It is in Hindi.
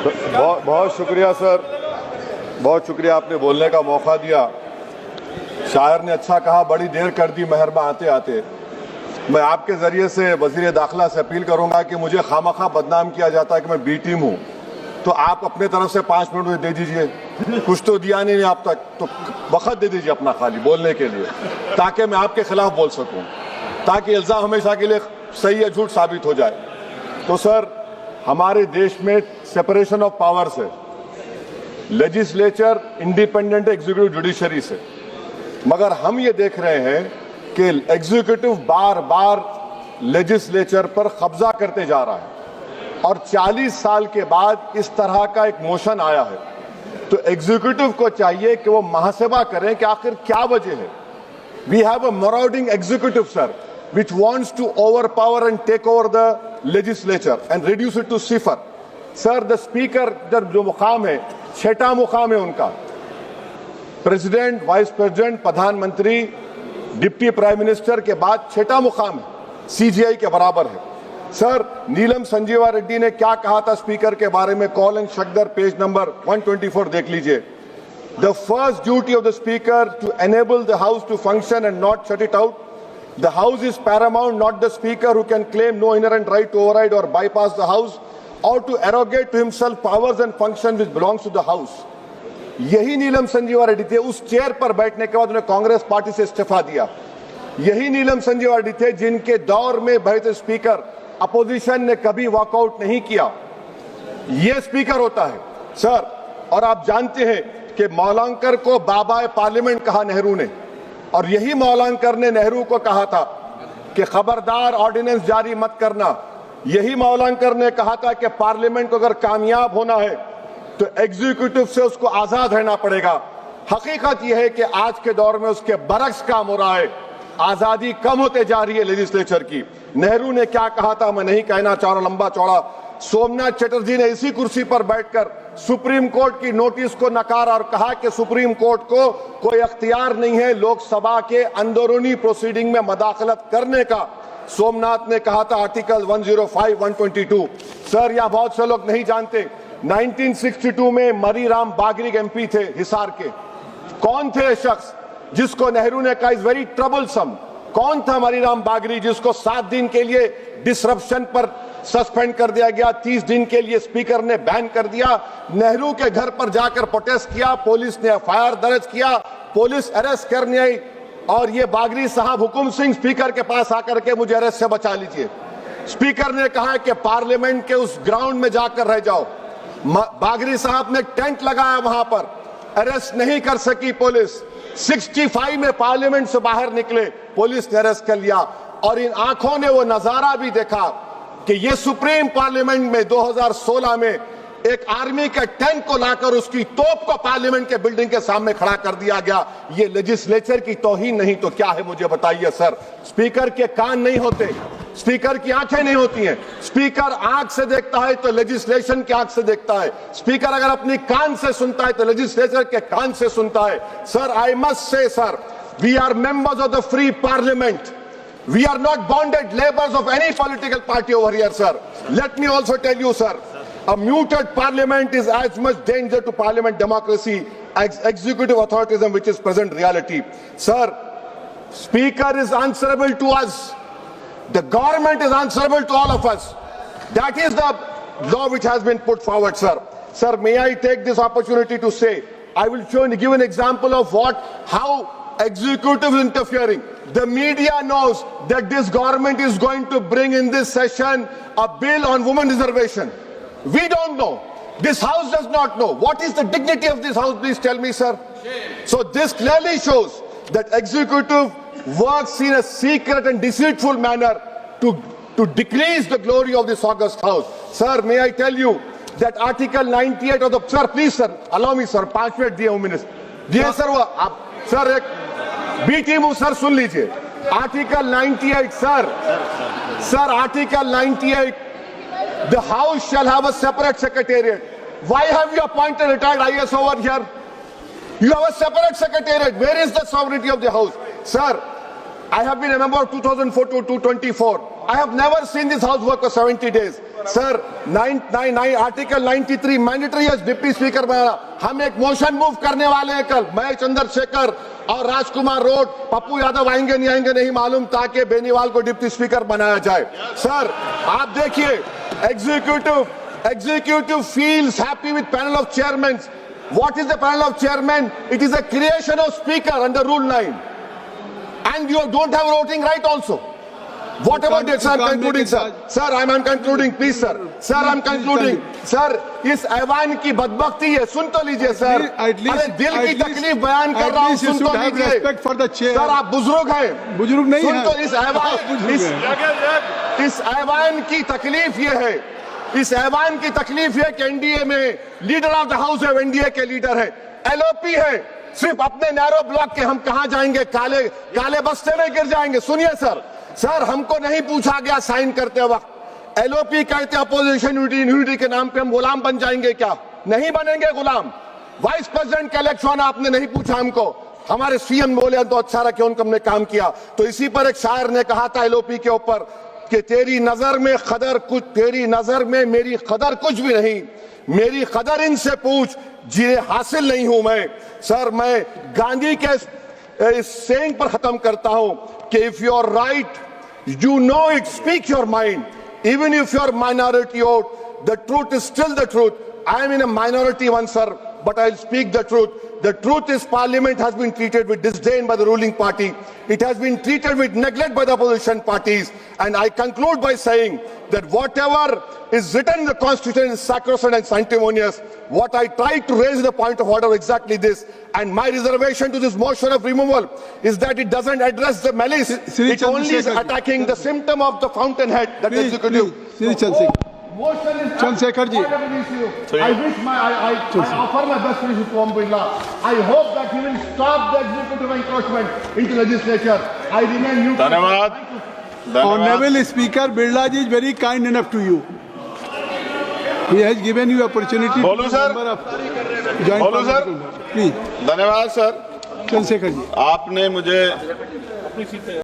बहुत बहुत शुक्रिया सर, बहुत शुक्रिया, आपने बोलने का मौका दिया। शायर ने अच्छा कहा, बड़ी देर कर दी मेहरबान आते आते। मैं आपके ज़रिए से वज़ीर दाखिला से अपील करूंगा कि मुझे खामखा बदनाम किया जाता है कि मैं बी टीम हूँ, तो आप अपने तरफ से 5 मिनट दे दीजिए। कुछ तो दिया नहीं आप तक, तो वक़्त दे दीजिए अपना खाली बोलने के लिए, ताकि मैं आपके खिलाफ बोल सकूँ, ताकि इल्ज़ाम हमेशा के लिए सही या झूठ साबित हो जाए। तो सर, हमारे देश में सेपरेशन ऑफ पावर्स है, लेजिस्लेचर इंडिपेंडेंट एग्जीक्यूटिव जुडिशरी से, मगर हम ये देख रहे हैं कि एग्जीक्यूटिव बार बार लेजिस्लेचर पर कब्जा करते जा रहा है और 40 साल के बाद इस तरह का एक मोशन आया है। तो एग्जीक्यूटिव को चाहिए कि वो मुहासबा करें कि आखिर क्या वजह है। We have a marauding executive sir, which wants to overpower and take over the legislature and reduce it to cipher. Sir, the speaker जो मुकाम है, 6वां मुकाम है उनका, प्रेसिडेंट, वाइस प्रेसिडेंट, प्रधानमंत्री, डिप्टी प्राइम मिनिस्टर के बाद 6वां मुकाम है, सीजीआई के बराबर है। सर, नीलम संजीवा रेड्डी ने क्या कहा था स्पीकर के बारे में, कॉल एंड शक्दर पेज नंबर 124 देख लीजिए। The first duty of the speaker to enable the house to function and not shut it out. The house is paramount, not the speaker who can claim no inherent right to override or bypass the house or to arrogate to himself powers and functions which belongs to the house. यही नीलम संजीवा रेड्डी थे, उस चेयर पर बैठने के बाद उन्हें कांग्रेस पार्टी से इस्तीफा दिया। यही नीलम संजीवा रेड्डी थे जिनके दौर में बेहतर स्पीकर अपोजिशन ने कभी वॉकआउट नहीं किया। यह स्पीकर होता है सर। और आप जानते हैं कि मौलांकर को बाबा पार्लियामेंट कहा नेहरू ने, और यही मौलांकर ने नेहरू को कहा था कि खबरदार ऑर्डिनेंस जारी मत करना। यही मौलांकर ने कहा था कि पार्लियामेंट को अगर कामयाब होना है तो एग्जीक्यूटिव से उसको आजाद रहना पड़ेगा। हकीकत यह है कि आज के दौर में उसके बरक्स काम हो रहा है, आजादी कम होते जा रही है लेजिस्लेचर की। नेहरू ने क्या कहा था मैं नहीं कहना चाह रहा लंबा चौड़ा। सोमनाथ चटर्जी ने इसी कुर्सी पर बैठकर सुप्रीम कोर्ट की नोटिस को नकारा और कहा कि सुप्रीम कोर्ट को कोई अख्तियार नहीं है लोकसभा के अंदरूनी प्रोसीडिंग में मदाखलत करने का। सोमनाथ ने कहा था आर्टिकल 105, 122। सर, यहां बहुत से लोग नहीं जानते, 1962 में मरीराम बागरी एमपी थे हिसार के। कौन थे शख्स जिसको नेहरू ने कहा इज वेरी ट्रबलसम? कौन था मरीराम बागरी जिसको 7 दिन के लिए डिसरप्शन पर सस्पेंड कर दिया गया, 30 दिन के लिए स्पीकर ने बैन कर दिया। नेहरू के घर पर जाकर प्रोटेस्ट किया, पुलिस ने एफआईआर दर्ज किया, पुलिस अरेस्ट करने आई और ये बागरी साहब हुकुम सिंह स्पीकर के पास आकर के मुझे अरेस्ट से बचा लीजिए। स्पीकर ने कहा कि पार्लियामेंट के उस ग्राउंड में जाकर रह जाओ। बागरी साहब ने टेंट लगाया, वहां पर अरेस्ट नहीं कर सकी पुलिस। 65 में पार्लियामेंट से बाहर निकले, पुलिस ने अरेस्ट कर लिया। और इन आंखों ने वो नजारा भी देखा कि ये सुप्रीम पार्लियामेंट में 2016 में एक आर्मी के टैंक को लाकर उसकी तोप को पार्लियामेंट के बिल्डिंग के सामने खड़ा कर दिया गया। ये लेजिस्लेचर की तौहीन नहीं तो क्या है मुझे बताइए सर। स्पीकर के कान नहीं होते, स्पीकर की आंखें नहीं होती हैं। स्पीकर आंख से देखता है तो लेजिस्लेशन की आंख से देखता है। स्पीकर अगर अपनी कान से सुनता है तो लेजिस्लेचर के कान से सुनता है। Sir, I must say sir, we are members of the free parliament. We are not bonded laborers of any political party over here, sir. Let me also tell you, sir, a muted parliament is as much danger to parliament democracy as executive authoritarianism, which is present reality. Sir, Speaker is answerable to us. The government is answerable to all of us. That is the law which has been put forward, sir. Sir, may I take this opportunity to say, I will give an example of how executive is interfering. The media knows that this government is going to bring in this session a bill on women reservation. We don't know. This house does not know. What is the dignity of this house? Please tell me, sir. So this clearly shows that executive works in a secret and deceitful manner to decrease the glory of this august house. Sir, may I tell you that Article 98 of the... Sir, please, sir, allow me, sir. 5 minute दिए हूँ मिनिस्टर। दिए सर, वो आप सर एक बी टीम हूँ सर, सुन लीजिए। Article 98 sir article 98, the house shall have a separate secretariat. Why have you appointed retired IAS over here? You have a separate secretariat. Where is the sovereignty of the house? Sir, I have been a member of 2004 to 2024. I have never seen this house work for 70 days. Sir article 93 mandatory as deputy speaker बनाना। हम एक मोशन मूव करने वाले हैं कल, मैं चंद्रशेखर और राजकुमार रोड, पप्पू यादव आएंगे नहीं मालूम, ताकि बेनीवाल को डिप्टी स्पीकर बनाया जाए। सर आप देखिए, executive feels happy with panel of chairmen. What is the panel of chairmen? It is a creation of speaker under rule 9, and you don't have voting right also. Whatever dates, I'm concluding, sir. Sir, I'm concluding, please, sir. Sir, I'm concluding. Sir, इस ऐवान की बदबख्ती है, सुन तो लीजिए सर। अरे दिल की तकलीफ बयान कर रहा हूँ, सुन तो लीजिए। सर आप बुजुर्ग हैं, बुजुर्ग नहीं हैं। सुन तो इस ऐवान की तकलीफ ये है, इस ऐवान की तकलीफ है कि एनडीए में leader of the house of NDA के लीडर है, एलओपी है। सिर्फ अपने नैरो ब्लॉक के हम कहां जाएंगे, काले बस्ते में गिर जाएंगे। सुनिए सर, हमको नहीं पूछा गया साइन करते वक्त, एलओपी कहते अपोजिशन यूनिटी के नाम पे हम गुलाम बन जाएंगे क्या? नहीं बनेंगे गुलाम। वाइस प्रेसिडेंट का इलेक्शन आपने नहीं पूछा हमको, हमारे सीएम बोले तो अच्छा रहा कि उनको हमने काम किया। तो इसी पर एक शायर ने कहा था एलओपी के ऊपर कि तेरी नजर में मेरी कदर कुछ भी नहीं, मेरी कदर इनसे पूछ जिन्हें हासिल नहीं हूं मैं। सर मैं गांधी के इस सेइंग पर खत्म करता हूं कि if you are right you know it, speak your mind, even if you are minority vote, the truth is still the truth. I am in a minority one, sir, but I'll speak the truth. The truth is parliament has been treated with disdain by the ruling party. It has been treated with neglect by the opposition parties. And I conclude by saying that whatever is written in the constitution is sacrosanct and sanctimonious. What I tried to raise the point of order exactly this, and my reservation to this motion of removal is that it doesn't address the malice. It only is attacking the symptom of the fountainhead, that executive. Chandrasekhar ji, I offer my best wishes to Om Birla. I hope that he will stop the executive encroachment into legislature. I remain neutral. धन्यवाद। Honorable Speaker, Birla ji is very kind enough to you. He has given you opportunity. बोलो सर, बोलो सर, प्लीज। धन्यवाद सर। चंद्रशेखर जी, आपने मुझे